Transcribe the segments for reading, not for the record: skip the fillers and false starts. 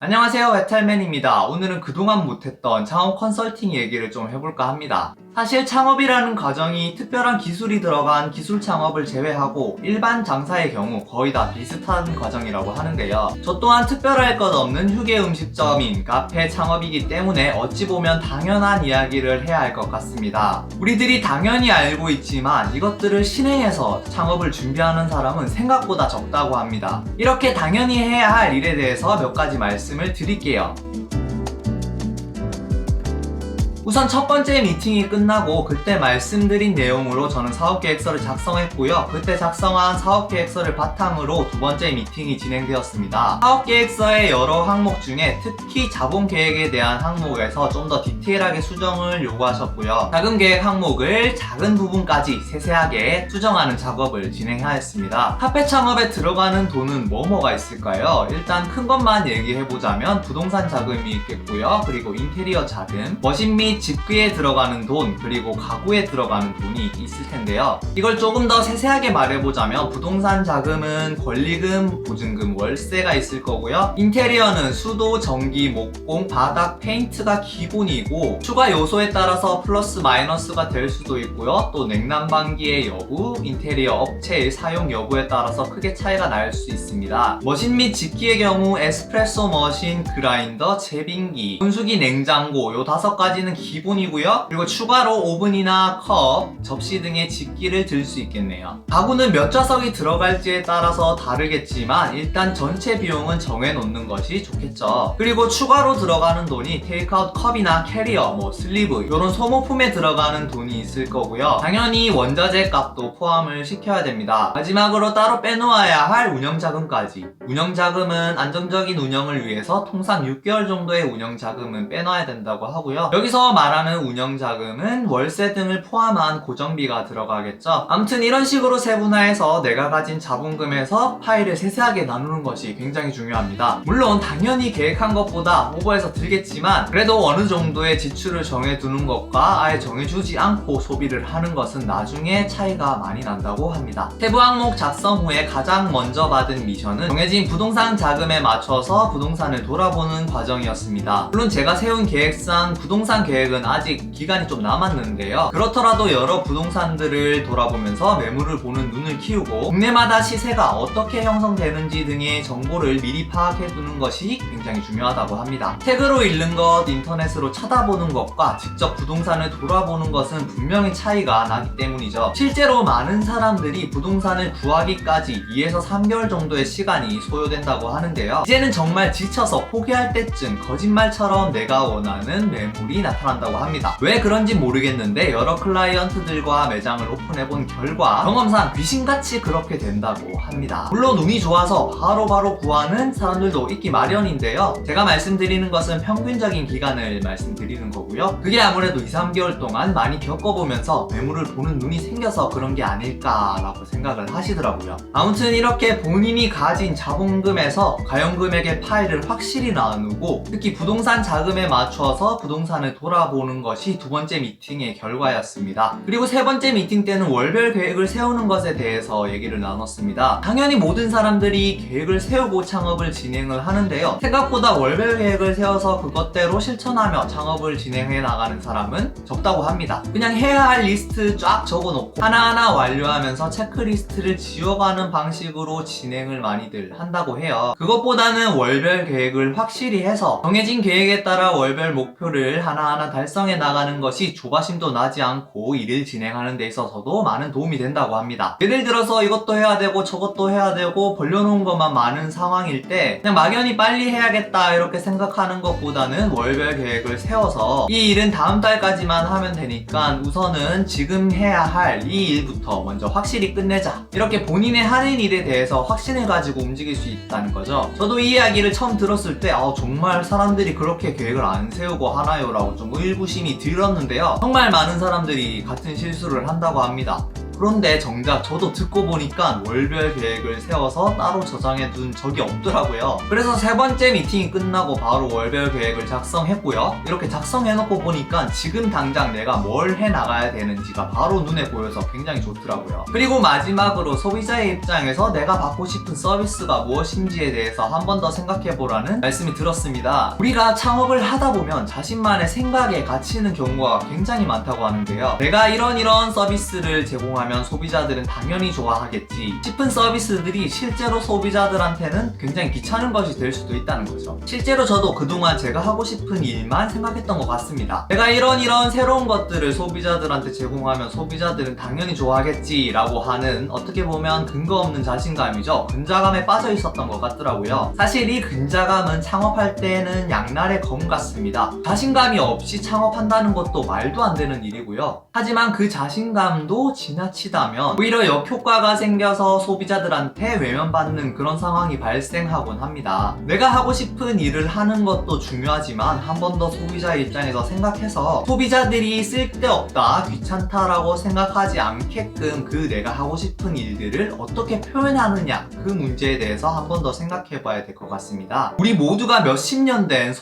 안녕하세요, 에탈맨입니다. 오늘은 그동안 못했던 창업 컨설팅 얘기를 좀 해볼까 합니다. 사실 창업이라는 과정이 특별한 기술이 들어간 기술 창업을 제외하고 일반 장사의 경우 거의 다 비슷한 과정이라고 하는데요. 저 또한 특별할 것 없는 휴게 음식점인 카페 창업이기 때문에 어찌 보면 당연한 이야기를 해야 할 것 같습니다. 우리들이 당연히 알고 있지만 이것들을 실행해서 창업을 준비하는 사람은 생각보다 적다고 합니다. 이렇게 당연히 해야 할 일에 대해서 몇 가지 말씀을 드릴게요. 우선 첫 번째 미팅이 끝나고 그때 말씀드린 내용으로 저는 사업계획서를 작성했고요. 그때 작성한 사업계획서를 바탕으로 두 번째 미팅이 진행되었습니다. 사업계획서의 여러 항목 중에 특히 자본계획에 대한 항목에서 좀 더 디테일하게 수정을 요구하셨고요. 자금계획 항목을 작은 부분까지 세세하게 수정하는 작업을 진행하였습니다. 카페 창업에 들어가는 돈은 뭐가 있을까요? 일단 큰 것만 얘기해보자면 부동산 자금이 있겠고요. 그리고 인테리어 자금, 머신 및 집기에 들어가는 돈, 그리고 가구에 들어가는 돈이 있을 텐데요. 이걸 조금 더 세세하게 말해보자면 부동산 자금은 권리금, 보증금, 월세가 있을 거고요. 인테리어는 수도, 전기, 목공, 바닥, 페인트가 기본이고 추가 요소에 따라서 플러스 마이너스가 될 수도 있고요. 또 냉난방기의 여부, 인테리어 업체의 사용 여부에 따라서 크게 차이가 날 수 있습니다. 머신 및 집기의 경우 에스프레소 머신, 그라인더, 제빙기, 온수기, 냉장고 요 5가지는 기본이고요. 그리고 추가로 오븐이나 컵, 접시 등의 집기를 들 수 있겠네요. 가구는 몇 좌석이 들어갈지에 따라서 다르겠지만 일단 전체 비용은 정해놓는 것이 좋겠죠. 그리고 추가로 들어가는 돈이 테이크아웃 컵이나 캐리어, 슬리브 이런 소모품에 들어가는 돈이 있을 거고요. 당연히 원자재 값도 포함을 시켜야 됩니다. 마지막으로 따로 빼놓아야 할 운영자금까지. 운영자금은 안정적인 운영을 위해서 통상 6개월 정도의 운영자금은 빼놔야 된다고 하고요. 여기서 말하는 운영자금은 월세 등을 포함한 고정비가 들어가겠죠. 아무튼 이런 식으로 세분화해서 내가 가진 자본금에서 파일을 세세하게 나누는 것이 굉장히 중요합니다. 물론 당연히 계획한 것보다 오버해서 들겠지만 그래도 어느 정도의 지출을 정해두는 것과 아예 정해주지 않고 소비를 하는 것은 나중에 차이가 많이 난다고 합니다. 세부 항목 작성 후에 가장 먼저 받은 미션은 정해진 부동산 자금에 맞춰서 부동산을 돌아보는 과정이었습니다. 물론 제가 세운 계획상 부동산 계획은 아직 기간이 좀 남았는데요. 그렇더라도 여러 부동산들을 돌아보면서 매물을 보는 눈을 키우고 동네마다 시세가 어떻게 형성되는지 등의 정보를 미리 파악해두는 것이 굉장히 중요하다고 합니다. 책으로 읽는 것, 인터넷으로 찾아보는 것과 직접 부동산을 돌아보는 것은 분명히 차이가 나기 때문이죠. 실제로 많은 사람들이 부동산을 구하기까지 2에서 3개월 정도의 시간이 소요된다고 하는데요. 이제는 정말 지쳐서 포기할 때쯤 거짓말처럼 내가 원하는 매물이 나타난다고 합니다. 왜 그런지 모르겠는데 여러 클라이언트들과 매장을 오픈해본 결과 경험상 귀신같이 그렇게 된다고 합니다. 물론 운이 좋아서 바로바로 구하는 사람들도 있기 마련인데요. 제가 말씀드리는 것은 평균적인 기간을 말씀드리는 거고요. 그게 아무래도 2, 3개월 동안 많이 겪어보면서 매물을 보는 눈이 생겨서 그런 게 아닐까라고 생각을 하시더라고요. 아무튼 이렇게 본인이 가진 자본금에서 가용금액의 파일을 확실히 나누고 특히 부동산 자금에 맞춰서 부동산을 돌아보는 것이 두 번째 미팅의 결과였습니다. 그리고 세 번째 미팅 때는 월별 계획을 세우는 것에 대해서 얘기를 나눴습니다. 당연히 모든 사람들이 계획을 세우고 창업을 진행을 하는데요. 생각보다 월별 계획을 세워서 그것대로 실천하며 창업을 진행해 나가는 사람은 적다고 합니다. 그냥 해야 할 리스트 쫙 적어놓고 하나하나 완료하면서 체크리스트를 지워가는 방식으로 진행을 많이들 한다고 해요. 그것보다는 월별 계획을 확실히 해서 정해진 계획에 따라 월별 목표를 하나하나 달성해 나가는 것이 조바심도 나지 않고 일을 진행하는 데 있어서도 많은 도움이 된다고 합니다. 예를 들어서 이것도 해야 되고 저것도 해야 되고 벌려놓은 것만 많은 상황일 때 그냥 막연히 빨리 해야겠다 이렇게 생각하는 것보다는 월별 계획을 세워서 이 일은 다음 달까지만 하면 되니까 우선은 지금 해야 할 이 일부터 먼저 확실히 끝내자, 이렇게 본인의 하는 일에 대해서 확신을 가지고 움직일 수 있다는 거죠. 저도 이 이야기를 처음 들었을 때 정말 사람들이 그렇게 계획을 안 세우고 하나요? 라고 좀 의구심이 들었는데요. 정말 많은 사람들이 같은 실수를 한다고 합니다. 그런데 정작 저도 듣고 보니까 월별 계획을 세워서 따로 저장해 둔 적이 없더라고요. 그래서 세 번째 미팅이 끝나고 바로 월별 계획을 작성했고요. 이렇게 작성해놓고 보니까 지금 당장 내가 뭘 해나가야 되는지가 바로 눈에 보여서 굉장히 좋더라고요. 그리고 마지막으로 소비자의 입장에서 내가 받고 싶은 서비스가 무엇인지에 대해서 한 번 더 생각해보라는 말씀이 들었습니다. 우리가 창업을 하다 보면 자신만의 생각에 갇히는 경우가 굉장히 많다고 하는데요. 내가 이런 서비스를 제공하면 소비자들은 당연히 좋아하겠지 싶은 서비스들이 실제로 소비자들한테는 굉장히 귀찮은 것이 될 수도 있다는 거죠. 실제로 저도 그동안 제가 하고 싶은 일만 생각했던 것 같습니다. 내가 이런 새로운 것들을 소비자들한테 제공하면 소비자들은 당연히 좋아하겠지 라고 하는 어떻게 보면 근거 없는 자신감이죠. 근자감에 빠져 있었던 것 같더라고요. 사실 이 근자감은 창업할 때는 양날의 검 같습니다. 자신감이 없이 창업한다는 것도 말도 안 되는 일이고요. 하지만 그 자신감도 지나치다면 오히려 역효과가 생겨서 소비자들한테 외면받는 그런 상황이 발생하곤 합니다. 내가 하고 싶은 일을 하는 것도 중요하지만 한 번 더 소비자의 입장에서 생각해서 소비자들이 쓸데없다, 귀찮다라고 생각하지 않게끔 그 내가 하고 싶은 일들을 어떻게 표현하느냐 그 문제에 대해서 한 번 더 생각해 봐야 될 것 같습니다. 우리 모두가 몇십 년 된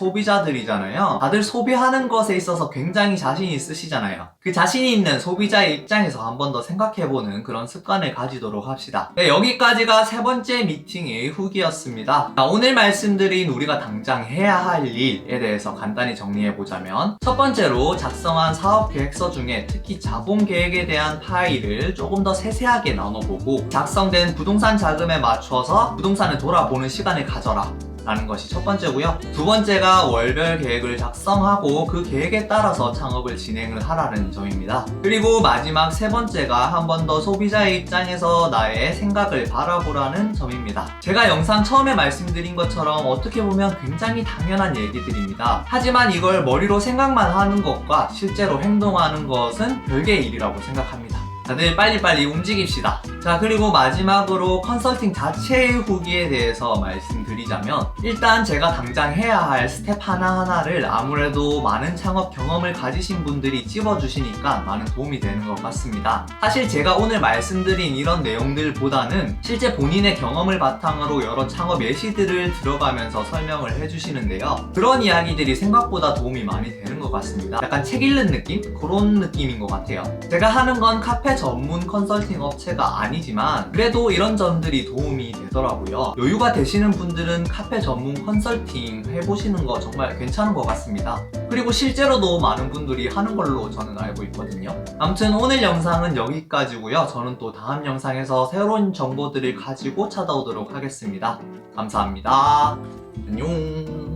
소비자들이잖아요. 다들 소비하는 것에 있어서 굉장히 자신이 있으시잖아요. 그 자신이 있는 소비자의 입장에서 한 번 더 생각해보는 그런 습관을 가지도록 합시다. 네, 여기까지가 세 번째 미팅의 후기였습니다. 자, 오늘 말씀드린 우리가 당장 해야 할 일에 대해서 간단히 정리해보자면 첫 번째로 작성한 사업계획서 중에 특히 자본계획에 대한 파일을 조금 더 세세하게 나눠보고 작성된 부동산 자금에 맞춰서 부동산을 돌아보는 시간을 가져라 라는 것이 첫 번째고요. 두 번째가 월별 계획을 작성하고 그 계획에 따라서 창업을 진행을 하라는 점입니다. 그리고 마지막 세 번째가 한 번 더 소비자의 입장에서 나의 생각을 바라보라는 점입니다. 제가 영상 처음에 말씀드린 것처럼 어떻게 보면 굉장히 당연한 얘기들입니다. 하지만 이걸 머리로 생각만 하는 것과 실제로 행동하는 것은 별개의 일이라고 생각합니다. 다들 빨리빨리 움직입시다. 자, 그리고 마지막으로 컨설팅 자체의 후기에 대해서 말씀드리자면 일단 제가 당장 해야 할 스텝 하나하나를 아무래도 많은 창업 경험을 가지신 분들이 찝어주시니까 많은 도움이 되는 것 같습니다. 사실 제가 오늘 말씀드린 이런 내용들보다는 실제 본인의 경험을 바탕으로 여러 창업 예시들을 들어가면서 설명을 해주시는데요. 그런 이야기들이 생각보다 도움이 많이 되는 것 같습니다. 약간 책 읽는 느낌? 그런 느낌인 것 같아요. 제가 하는 건 카페 전문 컨설팅 업체가 아니지만 그래도 이런 점들이 도움이 되더라고요. 여유가 되시는 분들은 카페 전문 컨설팅 해보시는 거 정말 괜찮은 것 같습니다. 그리고 실제로도 많은 분들이 하는 걸로 저는 알고 있거든요. 아무튼 오늘 영상은 여기까지고요. 저는 또 다음 영상에서 새로운 정보들을 가지고 찾아오도록 하겠습니다. 감사합니다. 안녕.